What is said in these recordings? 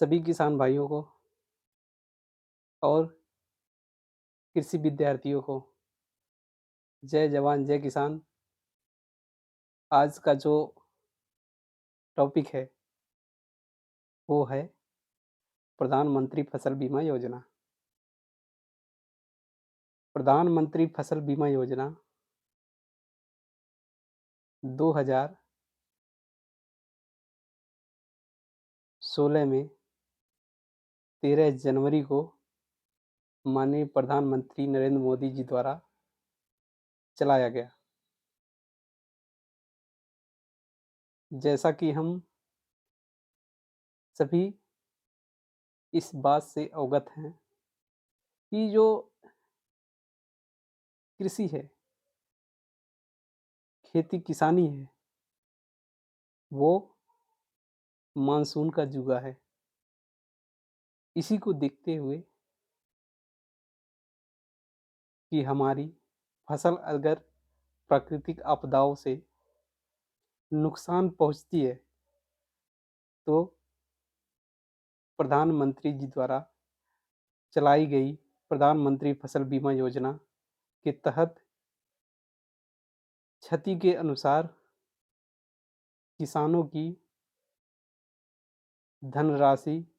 सभी किसान भाइयों को और कृषि विद्यार्थियों को जय जवान जय किसान। आज का जो टॉपिक है वो है प्रधानमंत्री फसल बीमा योजना। प्रधानमंत्री फसल बीमा योजना 2016 में 13 जनवरी को माननीय प्रधानमंत्री नरेंद्र मोदी जी द्वारा चलाया गया। जैसा कि हम सभी इस बात से अवगत हैं कि जो कृषि है, खेती किसानी है, वो मानसून का जुआ है। इसी को देखते हुए कि हमारी फसल अगर प्राकृतिक आपदाओं से नुकसान पहुंचती है तो प्रधानमंत्री जी द्वारा चलाई गई प्रधानमंत्री फसल बीमा योजना के तहत क्षति के अनुसार किसानों की धनराशि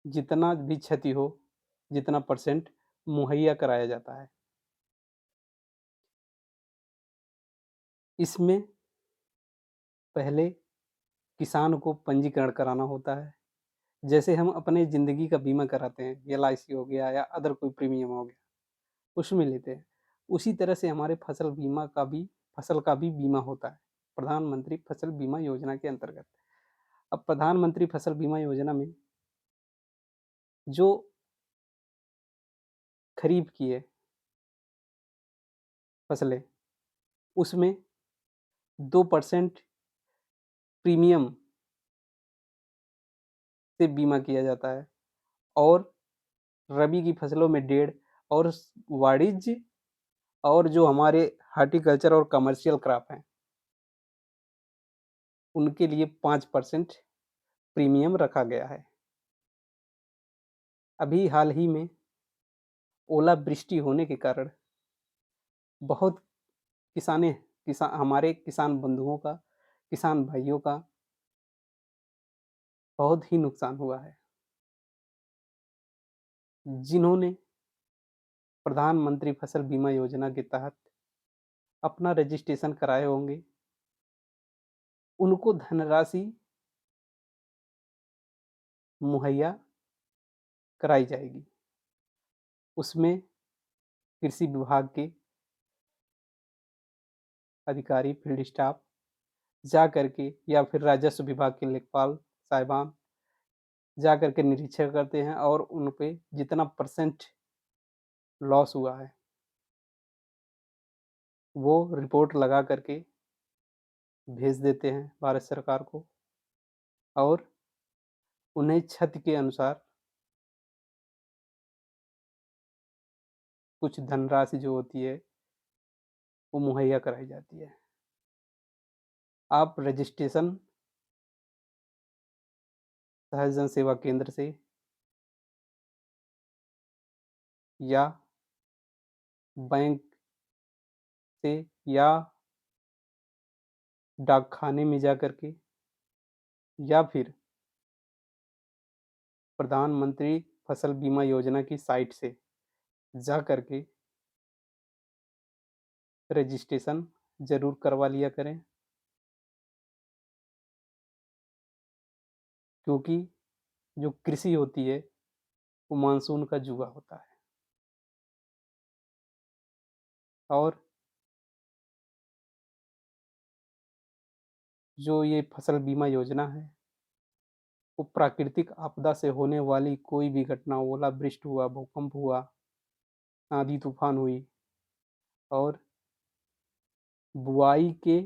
जितना भी क्षति हो, जितना परसेंट मुहैया कराया जाता है। इसमें पहले किसान को पंजीकरण कराना होता है। जैसे हम अपने ज़िंदगी का बीमा कराते हैं, LIC हो गया या अदर कोई प्रीमियम हो गया, उसमें लेते हैं। उसी तरह से हमारे फसल का भी बीमा होता है प्रधानमंत्री फसल बीमा योजना के अंतर्गत। अब प्रधानमंत्री फसल बीमा योजना में जो खरीफ की है फसलें, उसमें 2% प्रीमियम से बीमा किया जाता है और रबी की फसलों में 1.5 और वाणिज्य और जो हमारे हार्टिकल्चर और कमर्शियल क्रॉप हैं उनके लिए 5% प्रीमियम रखा गया है। अभी हाल ही में ओलावृष्टि होने के कारण बहुत हमारे किसान बंधुओं का, किसान भाइयों का बहुत ही नुकसान हुआ है। जिन्होंने प्रधानमंत्री फसल बीमा योजना के तहत अपना रजिस्ट्रेशन कराए होंगे, उनको धनराशि मुहैया कराई जाएगी। उसमें कृषि विभाग के अधिकारी, फील्ड स्टाफ जा करके या फिर राजस्व विभाग के लेखपाल साहिबान जा करके निरीक्षण करते हैं और उन पे जितना परसेंट लॉस हुआ है वो रिपोर्ट लगा करके भेज देते हैं भारत सरकार को और उन्हें क्षति के अनुसार कुछ धनराशि जो होती है वो मुहैया कराई जाती है। आप रजिस्ट्रेशन सहज जन सेवा केंद्र से या बैंक से या डाकखाने में जा करके या फिर प्रधानमंत्री फसल बीमा योजना की साइट से जा करके रजिस्ट्रेशन ज़रूर करवा लिया करें, क्योंकि जो कृषि होती है वो मानसून का जुआ होता है। और जो ये फसल बीमा योजना है वो प्राकृतिक आपदा से होने वाली कोई भी घटना, ओलावृष्टि हुआ, भूकंप हुआ, आंधी तूफान हुई और बुआई के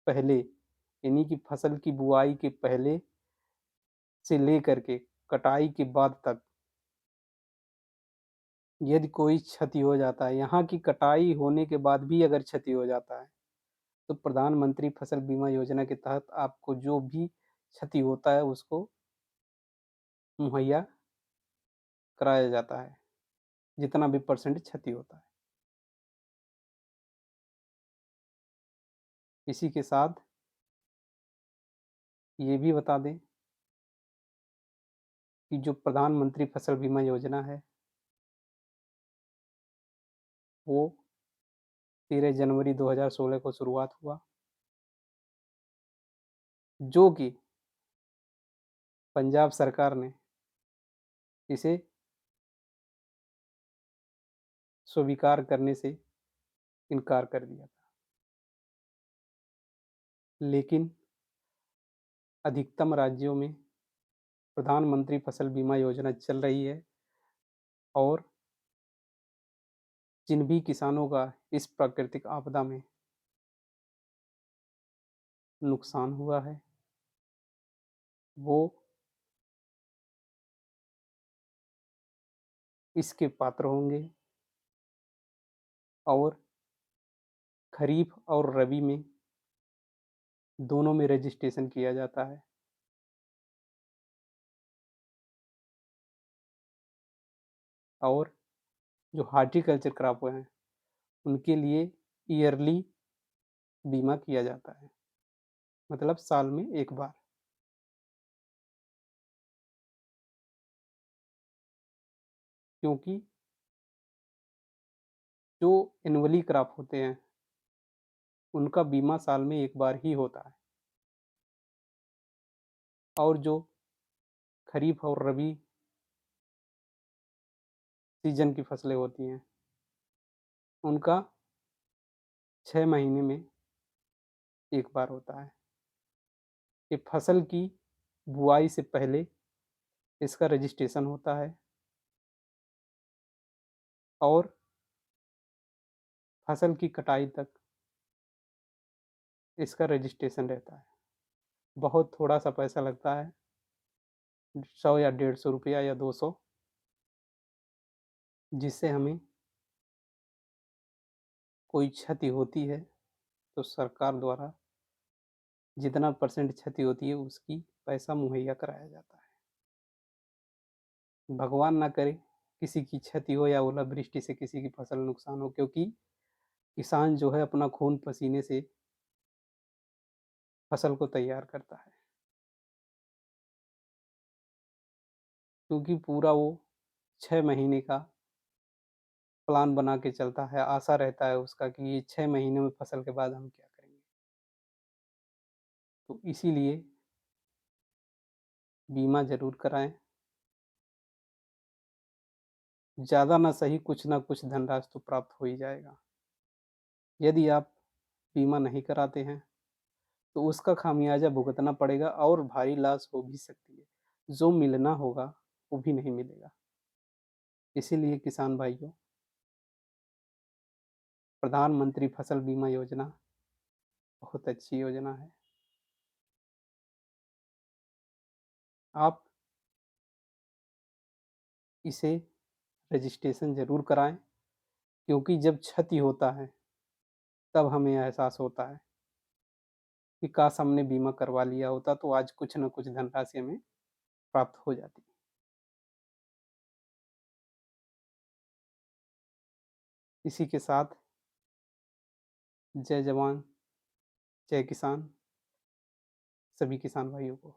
पहले, यानी कि फसल की बुआई के पहले से लेकर के कटाई के बाद तक यदि कोई क्षति हो जाता है, यहाँ की कटाई होने के बाद भी अगर क्षति हो जाता है तो प्रधानमंत्री फसल बीमा योजना के तहत आपको जो भी क्षति होता है उसको मुहैया कराया जाता है, जितना भी परसेंट क्षति होता है। इसी के साथ ये भी बता दें कि जो प्रधानमंत्री फसल बीमा योजना है, वो 13 जनवरी 2016 को शुरुआत हुआ, जो कि पंजाब सरकार ने इसे स्वीकार करने से इनकार कर दिया था। लेकिन अधिकतम राज्यों में प्रधानमंत्री फसल बीमा योजना चल रही है और जिन भी किसानों का इस प्राकृतिक आपदा में नुकसान हुआ है, वो इसके पात्र होंगे और खरीफ और रबी में दोनों में रजिस्ट्रेशन किया जाता है। और जो हॉर्टिकल्चर क्रॉप हैं, उनके लिए ईयरली बीमा किया जाता है, मतलब साल में एक बार। क्योंकि जो एनुअली क्रॉप होते हैं, उनका बीमा साल में एक बार ही होता है और जो खरीफ और रबी सीजन की फसलें होती हैं, उनका 6 महीने में एक बार होता है। ये फसल की बुआई से पहले इसका रजिस्ट्रेशन होता है और फसल की कटाई तक इसका रजिस्ट्रेशन रहता है। बहुत थोड़ा सा पैसा लगता है, 100 या 150 रुपया या 200, जिससे हमें कोई क्षति होती है तो सरकार द्वारा जितना परसेंट क्षति होती है उसकी पैसा मुहैया कराया जाता है। भगवान ना करे किसी की क्षति हो या ओलावृष्टि से किसी की फसल नुकसान हो, क्योंकि किसान जो है अपना खून पसीने से फसल को तैयार करता है, क्योंकि पूरा वो 6 महीने का प्लान बना के चलता है। आशा रहता है उसका कि ये 6 महीने में फसल के बाद हम क्या करेंगे। तो इसीलिए बीमा जरूर कराएं। ज़्यादा ना सही कुछ ना कुछ धनराशि तो प्राप्त हो ही जाएगा। यदि आप बीमा नहीं कराते हैं तो उसका खामियाजा भुगतना पड़ेगा और भारी लॉस हो भी सकती है। जो मिलना होगा वो भी नहीं मिलेगा। इसीलिए किसान भाइयों, प्रधानमंत्री फसल बीमा योजना बहुत अच्छी योजना है। आप इसे रजिस्ट्रेशन ज़रूर कराएं, क्योंकि जब क्षति होता है तब हमें एहसास होता है कि काश हमने बीमा करवा लिया होता तो आज कुछ न कुछ धनराशि हमें प्राप्त हो जाती। इसी के साथ जय जवान जय किसान सभी किसान भाइयों को।